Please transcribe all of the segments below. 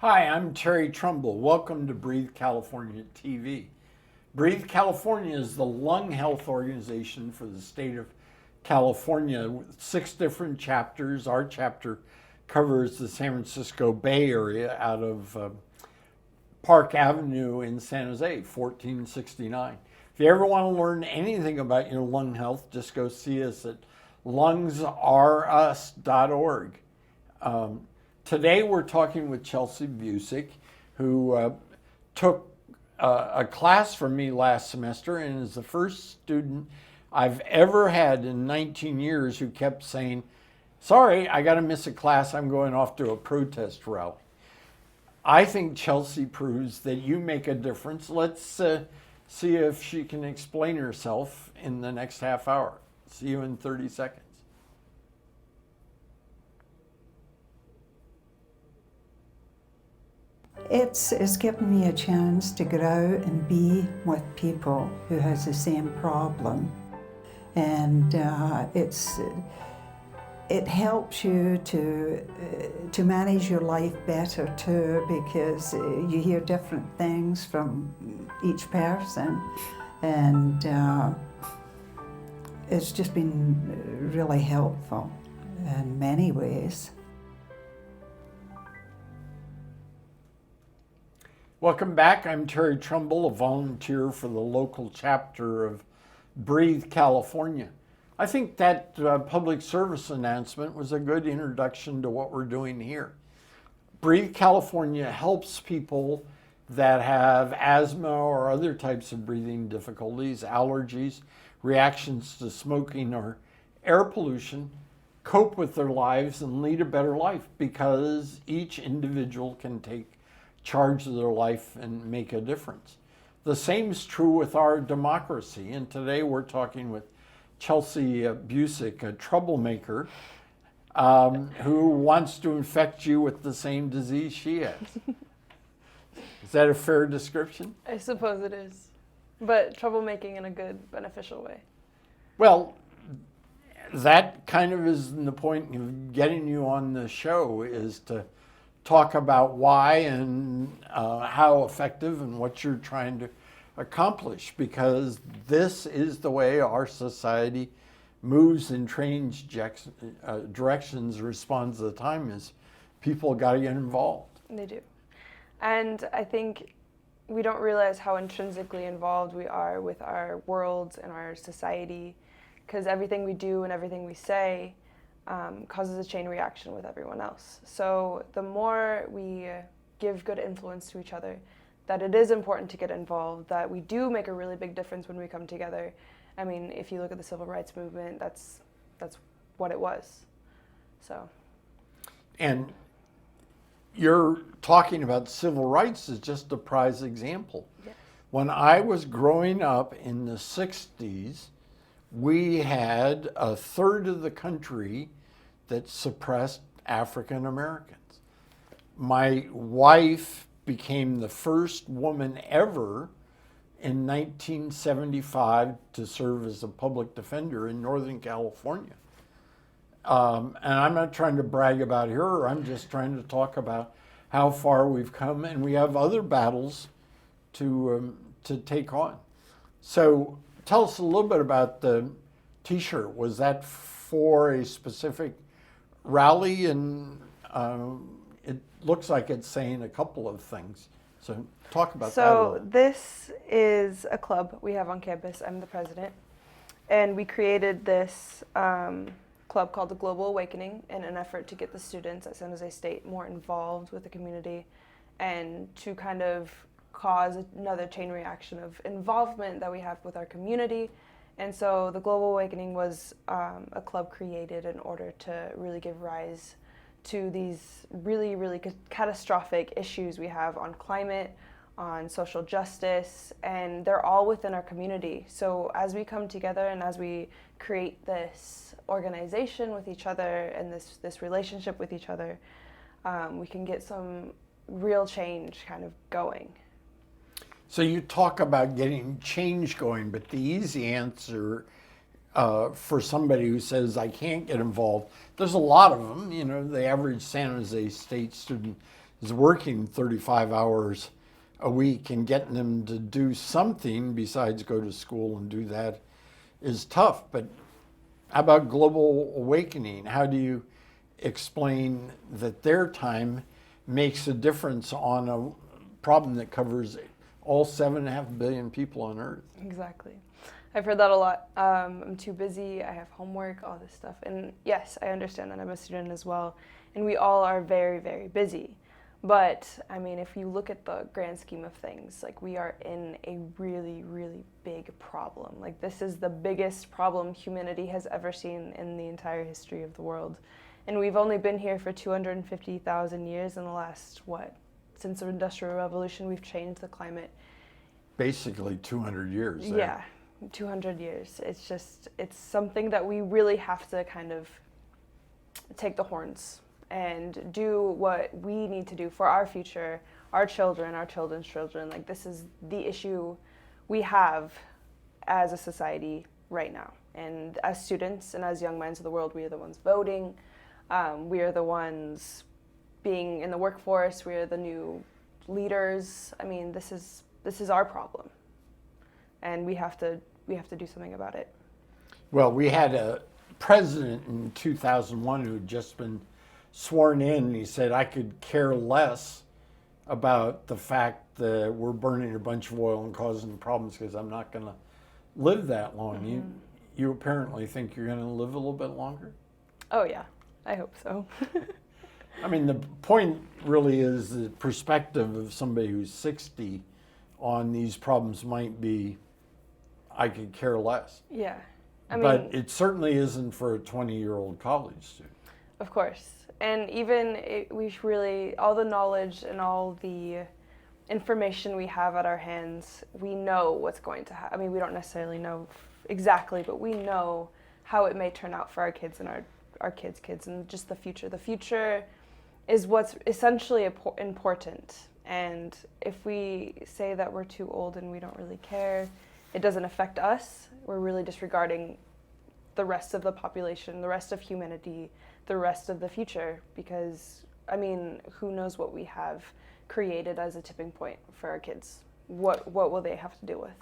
Hi, I'm Terry Trumbull. Welcome to Breathe California TV. Breathe California is the lung health organization for the state of California with 6 different chapters. Our chapter covers the San Francisco Bay Area out of Park Avenue in San Jose, 1469. If you ever want to learn anything about your lung health, just go see us at lungsareus.org. Today we're talking with Chelsea Busick, who took a class from me last semester and is the first student I've ever had in 19 years who kept saying, sorry, I got to miss a class, I'm going off to a protest rally. I think Chelsea proves that you make a difference. Let's see if she can explain herself in the next half hour. See you in 30 seconds. It's given me a chance to get out and be with people who has the same problem, and it helps you to manage your life better too, because you hear different things from each person, and it's just been really helpful in many ways. Welcome back. I'm Terry Trumbull, a volunteer for the local chapter of Breathe California. I think that public service announcement was a good introduction to what we're doing here. Breathe California helps people that have asthma or other types of breathing difficulties, allergies, reactions to smoking or air pollution, cope with their lives and lead a better life, because each individual can take charge of their life and make a difference. The same is true with our democracy, and today we're talking with Chelsea Busick, a troublemaker who wants to infect you with the same disease she has. Is that a fair description? I suppose it is, but troublemaking in a good, beneficial way. Well, that kind of is the point of getting you on the show, is to talk about why and how effective and what you're trying to accomplish, because this is the way our society moves and change directions, responds to the time, is people got to get involved. They do. And I think we don't realize how intrinsically involved we are with our world and our society, because everything we do and everything we say causes a chain reaction with everyone else. So the more we give good influence to each other, that it is important to get involved, that we do make a really big difference when we come together. I mean, if you look at the civil rights movement, that's what it was. So. And you're talking about civil rights is just a prize example. Yes. When I was growing up in the 60s, we had a third of the country that suppressed African Americans. My wife became the first woman ever in 1975 to serve as a public defender in Northern California. And I'm not trying to brag about her, I'm just trying to talk about how far we've come, and we have other battles to take on. So tell us a little bit about the t-shirt. Was that for a specific rally? And it looks like it's saying a couple of things. So talk about that a little. So this is a club we have on campus. I'm the president. And we created this club called the Global Awakening in an effort to get the students at San Jose State more involved with the community and to kind of cause another chain reaction of involvement that we have with our community. And so the Global Awakening was a club created in order to really give rise to these really, really catastrophic issues we have on climate, on social justice, and they're all within our community. So as we come together and as we create this organization with each other and this relationship with each other, we can get some real change kind of going. So you talk about getting change going, but the easy answer for somebody who says, I can't get involved, there's a lot of them. You know, the average San Jose State student is working 35 hours a week, and getting them to do something besides go to school and do that is tough. But how about global awakening? How do you explain that their time makes a difference on a problem that covers all 7.5 billion people on Earth? Exactly. I've heard that a lot. I'm too busy, I have homework, all this stuff. And yes, I understand that. I'm a student as well. And we all are very, very busy. But, I mean, if you look at the grand scheme of things, like, we are in a really, really big problem. Like, this is the biggest problem humanity has ever seen in the entire history of the world. And we've only been here for 250,000 years. In the last, since the Industrial Revolution, we've changed the climate. Basically 200 years there. Yeah, 200 years. It's something that we really have to kind of take the horns and do what we need to do for our future, our children, our children's children. Like, this is the issue we have as a society right now. And as students and as young minds of the world, we are the ones voting. We are the ones being in the workforce. We are the new leaders. I mean, this is our problem, and we have to do something about it. Well, we had a president in 2001 who had just been sworn in, and he said, I could care less about the fact that we're burning a bunch of oil and causing problems because I'm not going to live that long. Mm-hmm. You apparently think you're going to live a little bit longer? Oh, yeah. I hope so. I mean, the point really is the perspective of somebody who's 60 on these problems might be, I could care less. Yeah. But it certainly isn't for a 20-year-old college student. Of course. And even all the knowledge and all the information we have at our hands, we know what's going to happen. I mean, we don't necessarily know exactly, but we know how it may turn out for our kids and our kids' kids, and just the future. The future is what's essentially important. And if we say that we're too old and we don't really care, it doesn't affect us. We're really disregarding the rest of the population, the rest of humanity, the rest of the future, because, I mean, who knows what we have created as a tipping point for our kids? What will they have to deal with?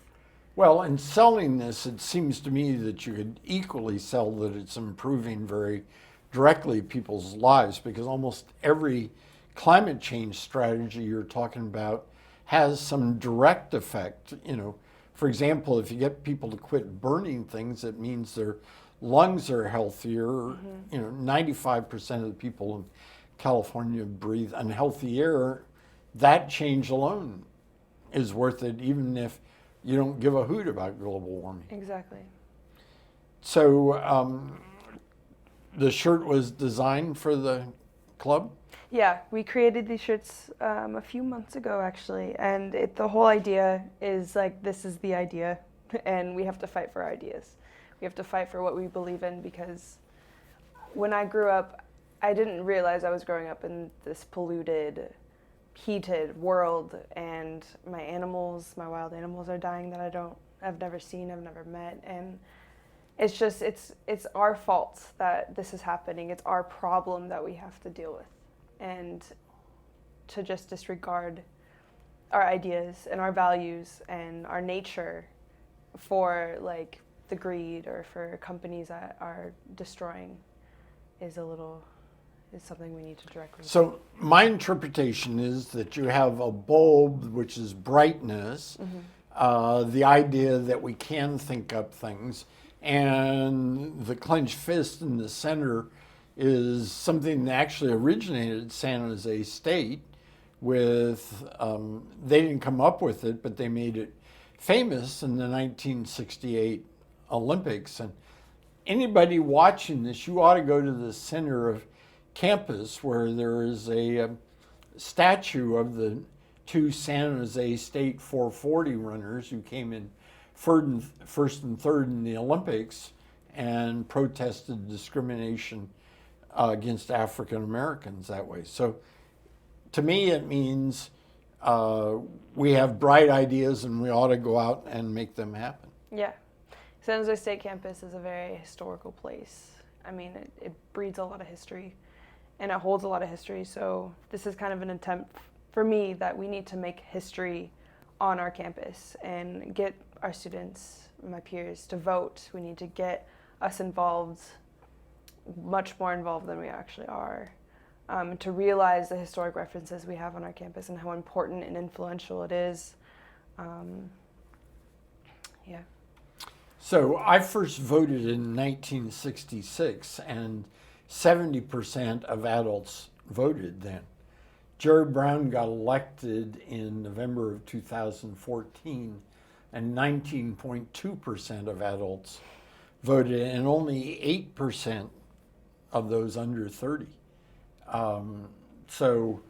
Well, in selling this, it seems to me that you could equally sell that it's improving very directly people's lives, because almost every climate change strategy you're talking about has some direct effect. You know, for example, if you get people to quit burning things, it means their lungs are healthier. Mm-hmm. You know, 95% of the people in California breathe unhealthy air. That change alone is worth it, even if you don't give a hoot about global warming. Exactly. So the shirt was designed for the club? Yeah, we created these shirts a few months ago, actually, and the whole idea is, like, this is the idea, and we have to fight for our ideas. We have to fight for what we believe in, because when I grew up, I didn't realize I was growing up in this polluted, heated world, and my wild animals are dying that I've never seen, I've never met, and it's just, it's our fault that this is happening. It's our problem that we have to deal with. And to just disregard our ideas and our values and our nature for, like, the greed or for companies that are destroying is something we need to directly. So my interpretation is that you have a bulb, which is brightness, mm-hmm. The idea that we can think up things, and the clenched fist in the center is something that actually originated at San Jose State with, they didn't come up with it, but they made it famous in the 1968 Olympics. And anybody watching this, you ought to go to the center of campus where there is a statue of the two San Jose State 440 runners who came in first and third in the Olympics and protested discrimination against African Americans that way. So to me, it means we have bright ideas and we ought to go out and make them happen. Yeah. San Jose State campus is a very historical place. I mean, it breeds a lot of history. and it holds a lot of history. So this is kind of an attempt for me that we need to make history on our campus and get our students, my peers, to vote. We need to get us involved, much more involved than we actually are, to realize the historic references we have on our campus and how important and influential it is. Yeah. So I first voted in 1966, and 70% of adults voted then. Jerry Brown got elected in November of 2014, and 19.2% of adults voted, and only 8% of those under 30. So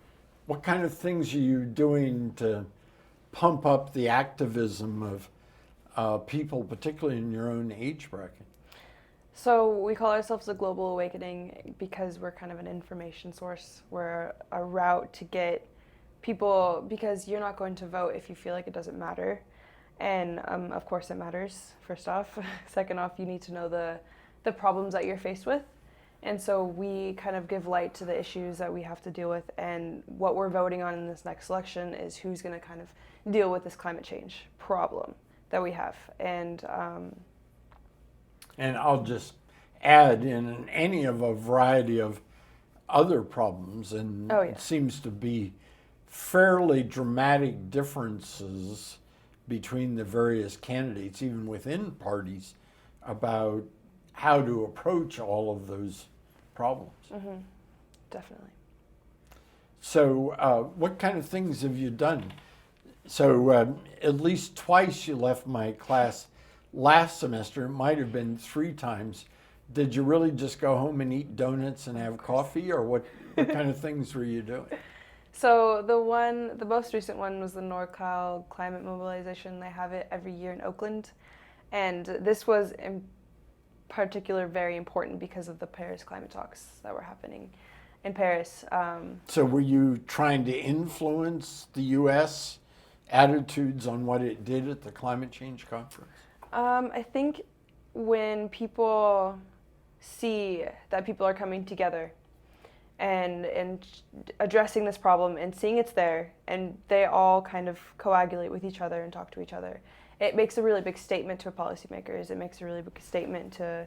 what kind of things are you doing to pump up the activism of people, particularly in your own age bracket? So we call ourselves the Global Awakening because we're kind of an information source. We're a route to get people, because you're not going to vote if you feel like it doesn't matter. And of course it matters, first off. Second off, you need to know the problems that you're faced with. And so we kind of give light to the issues that we have to deal with. And what we're voting on in this next election is who's going to kind of deal with this climate change problem that we have. And I'll just add in any of a variety of other problems, and Oh, yeah. It seems to be fairly dramatic differences between the various candidates, even within parties, about how to approach all of those problems. Mm-hmm. Definitely. So what kind of things have you done? So at least twice you left my class last semester. It might have been 3 times. Did you really just go home and eat donuts and have coffee, or what kind of things were you doing? So the most recent one was the NorCal climate mobilization. They have it every year in Oakland. And this was in particular very important because of the Paris climate talks that were happening in Paris. So were you trying to influence the U.S. attitudes on what it did at the climate change conference? I think when people see that people are coming together and addressing this problem and seeing it's there, and they all kind of coagulate with each other and talk to each other, it makes a really big statement to policymakers. It makes a really big statement to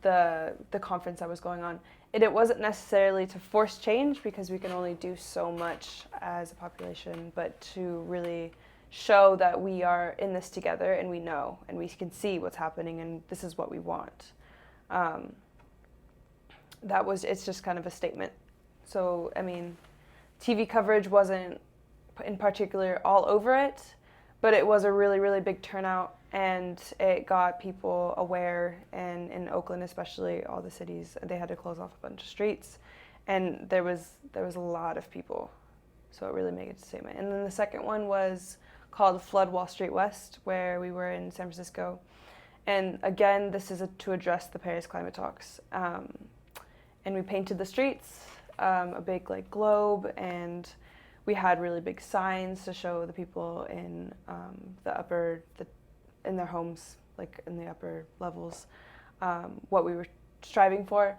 the conference that was going on. It wasn't necessarily to force change, because we can only do so much as a population, but to really show that we are in this together, and we know, and we can see what's happening, and this is what we want. It's just kind of a statement. So, I mean, TV coverage wasn't in particular all over it, but it was a really, really big turnout, and it got people aware, and in Oakland especially, all the cities, they had to close off a bunch of streets, and there was a lot of people, so it really made a statement. And then the second one was called Flood Wall Street West, where we were in San Francisco, and again, this is to address the Paris climate talks, and we painted the streets, a big globe, and we had really big signs to show the people in in their homes, in the upper levels, what we were striving for.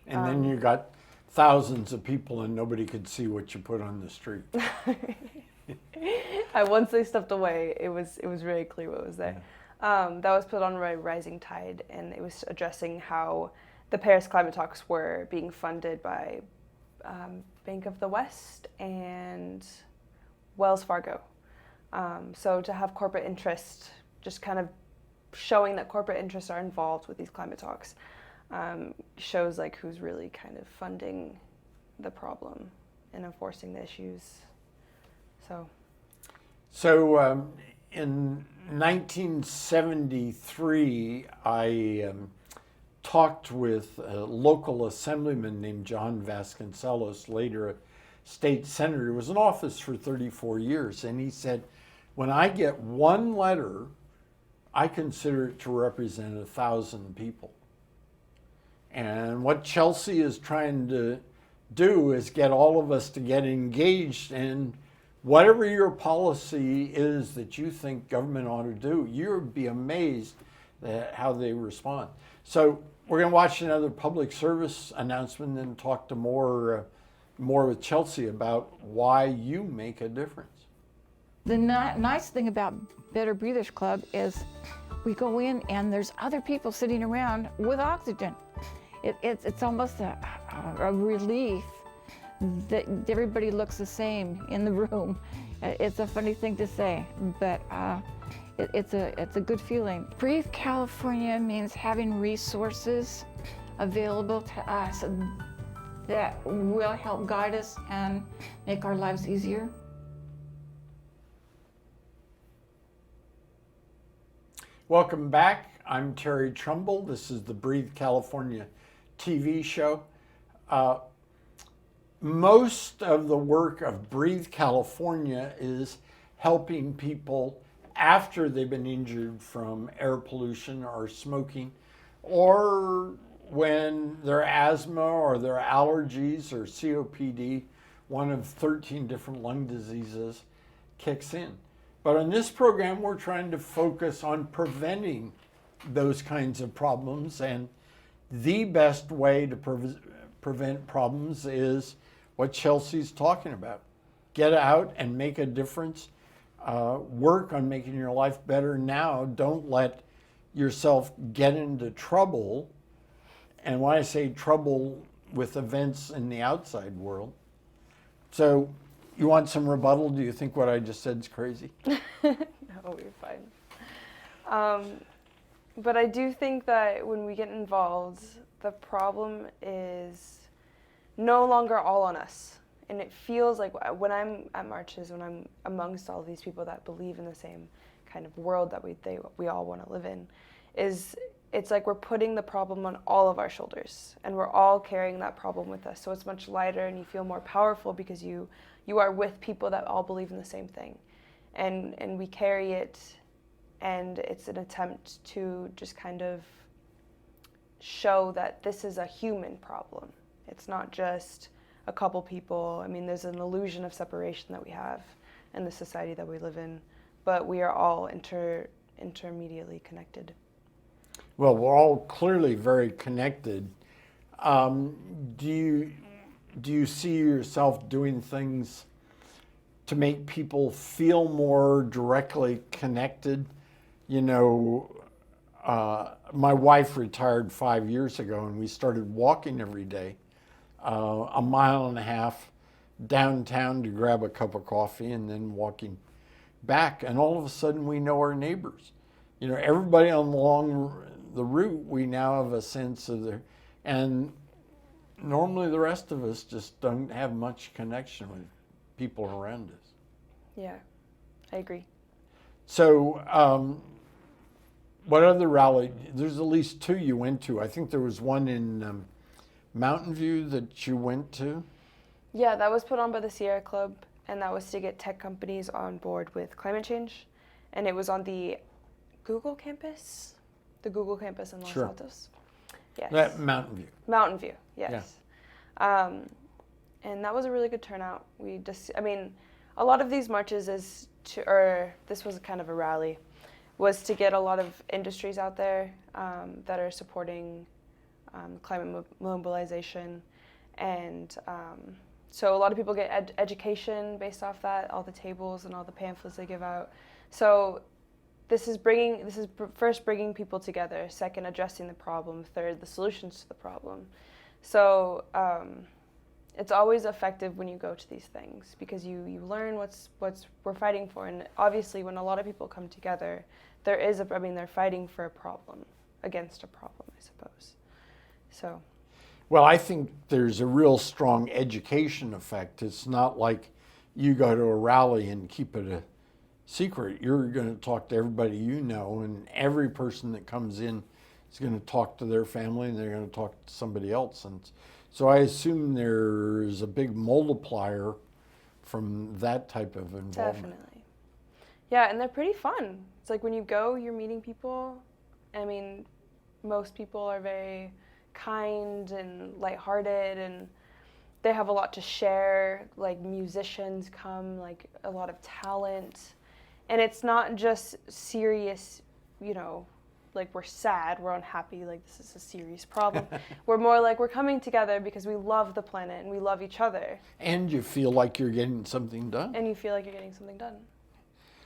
And then you got thousands of people and nobody could see what you put on the street. Once they stepped away, it was really clear what was there. Yeah. That was put on by Rising Tide, and it was addressing how the Paris climate talks were being funded by Bank of the West and Wells Fargo. So to have corporate interest, just kind of showing that corporate interests are involved with these climate talks, shows who's really kind of funding the problem and enforcing the issues. So in 1973, I talked with a local assemblyman named John Vasconcellos, later a state senator. He was in office for 34 years, and he said, when I get one letter, I consider it to represent 1,000 people. And what Chelsea is trying to do is get all of us to get engaged in whatever your policy is that you think government ought to do. You'd be amazed how they respond. So we're going to watch another public service announcement and talk to more with Chelsea about why you make a difference. The nice thing about Better Breathers Club is we go in and there's other people sitting around with oxygen. It's almost a relief that everybody looks the same in the room. It's a funny thing to say, but it's a good feeling. Breathe California means having resources available to us that will help guide us and make our lives easier. Welcome back. I'm Terry Trumbull. This is the Breathe California TV show. Most of the work of Breathe California is helping people after they've been injured from air pollution or smoking, or when their asthma or their allergies or COPD, one of 13 different lung diseases, kicks in. But on this program, we're trying to focus on preventing those kinds of problems, and the best way to prevent problems is what Chelsea's talking about. Get out and make a difference. Work on making your life better now. Don't let yourself get into trouble. And when I say trouble, with events in the outside world. So you want some rebuttal? Do you think what I just said is crazy? No, you're fine. But I do think that when we get involved, the problem is no longer all on us. And it feels like when I'm at marches, when I'm amongst all these people that believe in the same kind of world that we all want to live in, it's like we're putting the problem on all of our shoulders, and we're all carrying that problem with us. So it's much lighter, and you feel more powerful because you are with people that all believe in the same thing, and we carry it, and it's an attempt to just kind of show that this is a human problem. It's not just a couple people. I mean, there's an illusion of separation that we have in the society that we live in, but we are all intermediately connected. Well, we're all clearly very connected. Do you see yourself doing things to make people feel more directly connected? You know, my wife retired 5 years ago, and we started walking every day, 1.5 miles downtown to grab a cup of coffee, and then walking back. And all of a sudden, we know our neighbors. You know, everybody along the route, we now have a sense of their, and normally the rest of us just don't have much connection with people around us. Yeah, I agree. So, what other rally? There's at least 2 you went to. I think there was one in Mountain View that you went to. Yeah, that was put on by the Sierra Club, and that was to get tech companies on board with climate change. And it was on the Google campus, in Los Sure. Altos. Yes. That Mountain View. Mountain View, yes. Yeah. And that was a really good turnout. A lot of these marches this was kind of a rally, was to get a lot of industries out there that are supporting climate mobilization. And so a lot of people get education based off that, all the tables and all the pamphlets they give out. So this is first bringing people together, second addressing the problem, third the solutions to the problem. So it's always effective when you go to these things, because you learn what's we're fighting for. And obviously when a lot of people come together, they're fighting for a problem, against a problem, I suppose. So. Well, I think there's a real strong education effect. It's not like you go to a rally and keep it a secret. You're going to talk to everybody you know, and every person that comes in is going to talk to their family, and they're going to talk to somebody else. And so I assume there's a big multiplier from that type of involvement. Definitely. Yeah, and they're pretty fun. It's like when you go, you're meeting people. I mean, most people are very kind and lighthearted, and they have a lot to share. Like musicians come, like a lot of talent. And it's not just serious, like we're sad, we're unhappy, like this is a serious problem. We're more like we're coming together because we love the planet and we love each other. And you feel like you're getting something done. And you feel like you're getting something done.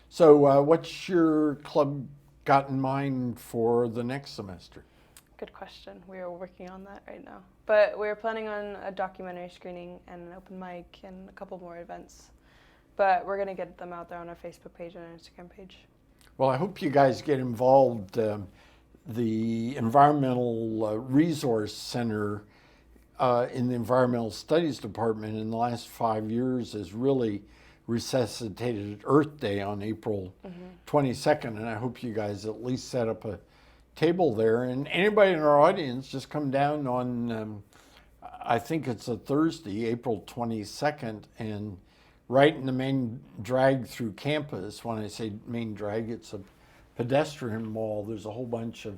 So what's your club got in mind for the next semester? Good question. We are working on that right now. But we're planning on a documentary screening and an open mic and a couple more events. But we're going to get them out there on our Facebook page and our Instagram page. Well, I hope you guys get involved. The Environmental Resource Center in the Environmental Studies Department in the last 5 years has really resuscitated Earth Day on April 22nd, and I hope you guys at least set up a table there. And anybody in our audience, just come down on, I think it's a Thursday, April 22nd, and right in the main drag through campus. When I say main drag, it's a pedestrian mall. There's a whole bunch of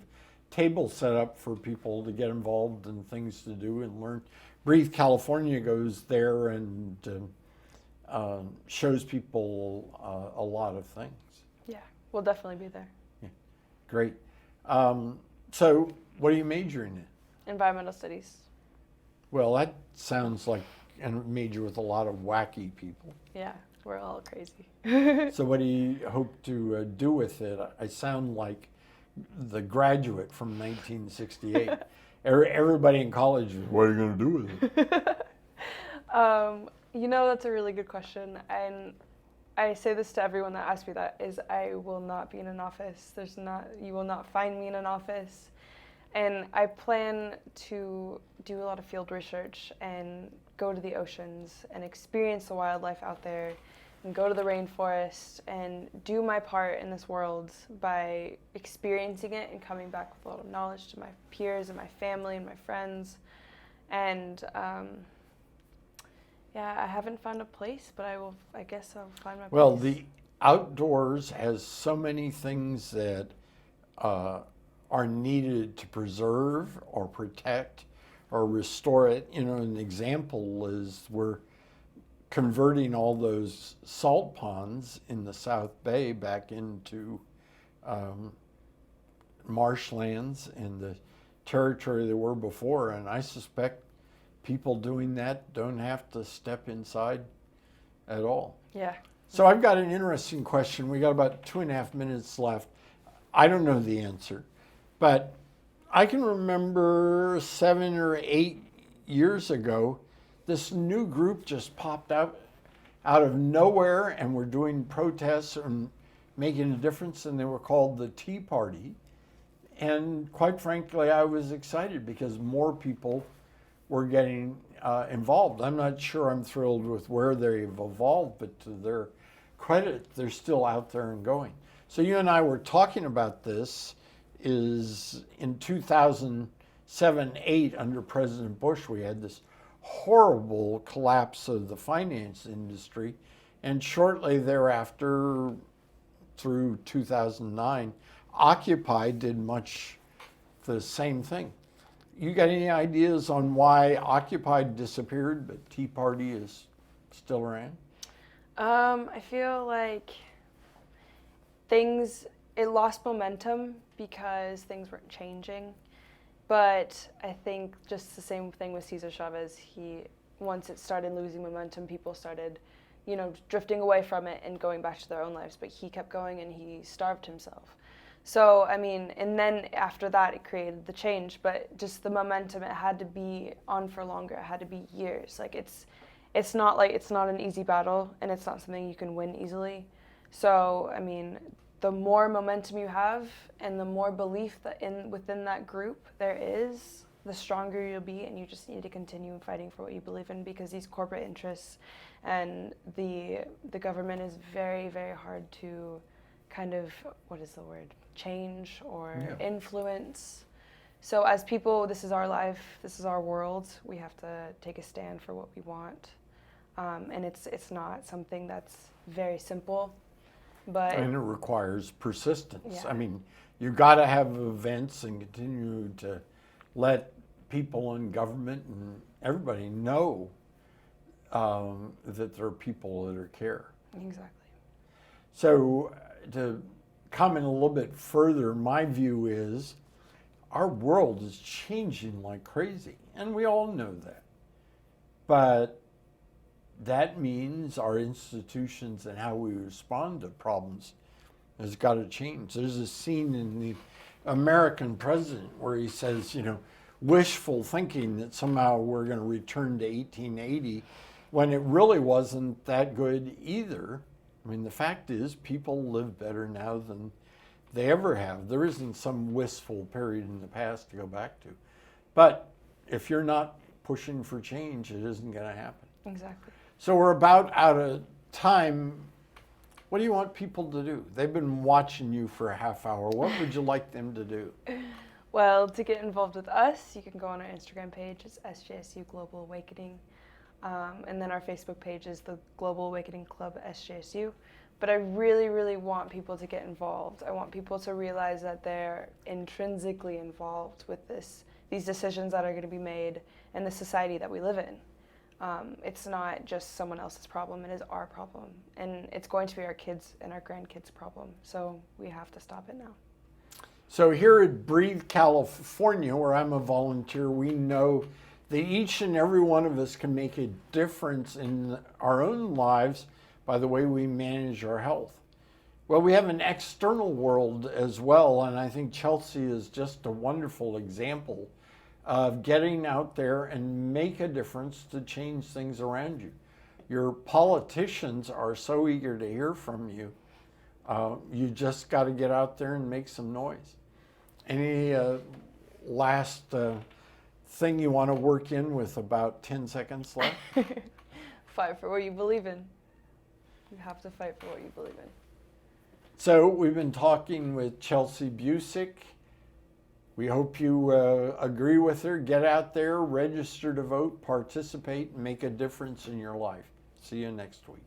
tables set up for people to get involved and things to do and learn. Breathe California goes there and shows people a lot of things. Yeah, we'll definitely be there. Yeah, great. So what are you majoring in? Environmental studies. Well, that sounds like a major with a lot of wacky people. Yeah, we're all crazy. So what do you hope to do with it? I sound like The Graduate from 1968. Everybody in college is, what are you going to do with it? You know, that's a really good question. And I say this to everyone that asks me that, is I will not be in an office. You will not find me in an office. And I plan to do a lot of field research and go to the oceans and experience the wildlife out there and go to the rainforest and do my part in this world by experiencing it and coming back with a lot of knowledge to my peers and my family and my friends. And yeah, I haven't found a place, but I guess I'll find my place. Well, the outdoors has so many things that are needed to preserve or protect or restore it. You know, an example is we're converting all those salt ponds in the South Bay back into marshlands in the territory they were before, and I suspect people doing that don't have to step inside at all. Yeah. So I've got an interesting question. We got about 2.5 minutes left. I don't know the answer, but I can remember 7 or 8 years ago, this new group just popped out of nowhere and were doing protests and making a difference, and they were called the Tea Party. And quite frankly, I was excited because more people were getting involved. I'm not sure I'm thrilled with where they've evolved, but to their credit, they're still out there and going. So you and I were talking about this is in 2007-8 under President Bush, we had this horrible collapse of the finance industry, and shortly thereafter, through 2009, Occupy did much the same thing. You got any ideas on why Occupy disappeared, but Tea Party is still around? I feel like it lost momentum because things weren't changing. But I think just the same thing with Cesar Chavez. Once it started losing momentum, people started, drifting away from it and going back to their own lives. But he kept going and he starved himself. So, and then after that, it created the change. But just the momentum, it had to be on for longer. It had to be years. Like it's not an easy battle, and it's not something you can win easily. So, the more momentum you have and the more belief that within that group there is, the stronger you'll be, and you just need to continue fighting for what you believe in, because these corporate interests and the government is very, very hard to kind of, change or influence. So as people, this is our life, this is our world, we have to take a stand for what we want. And it's not something that's very simple. And it requires persistence. Yeah. You got to have events and continue to let people in government and everybody know that there are people that care. Exactly. So to comment a little bit further, my view is our world is changing like crazy, and we all know that. But that means our institutions and how we respond to problems has got to change. There's a scene in the American President where he says, wishful thinking that somehow we're going to return to 1880 when it really wasn't that good either. I mean, the fact is people live better now than they ever have. There isn't some wistful period in the past to go back to. But if you're not pushing for change, it isn't going to happen. Exactly. So we're about out of time. What do you want people to do? They've been watching you for a half hour. What would you like them to do? Well, to get involved with us, you can go on our Instagram page. It's SJSU Global Awakening. And then our Facebook page is the Global Awakening Club SJSU. But I really, really want people to get involved. I want people to realize that they're intrinsically involved with these decisions that are going to be made in the society that we live in. It's not just someone else's problem, it is our problem. And it's going to be our kids' and our grandkids' problem. So we have to stop it now. So here at Breathe, California, where I'm a volunteer, we know that each and every one of us can make a difference in our own lives by the way we manage our health. Well, we have an external world as well, and I think Chelsea is just a wonderful example of getting out there and make a difference to change things around you. Your politicians are so eager to hear from you. You just got to get out there and make some noise. Any last thing you want to work in with about 10 seconds left? Fight for what you believe in. You have to fight for what you believe in. So we've been talking with Chelsea Busick. We hope you agree with her. Get out there, register to vote, participate, and make a difference in your life. See you next week.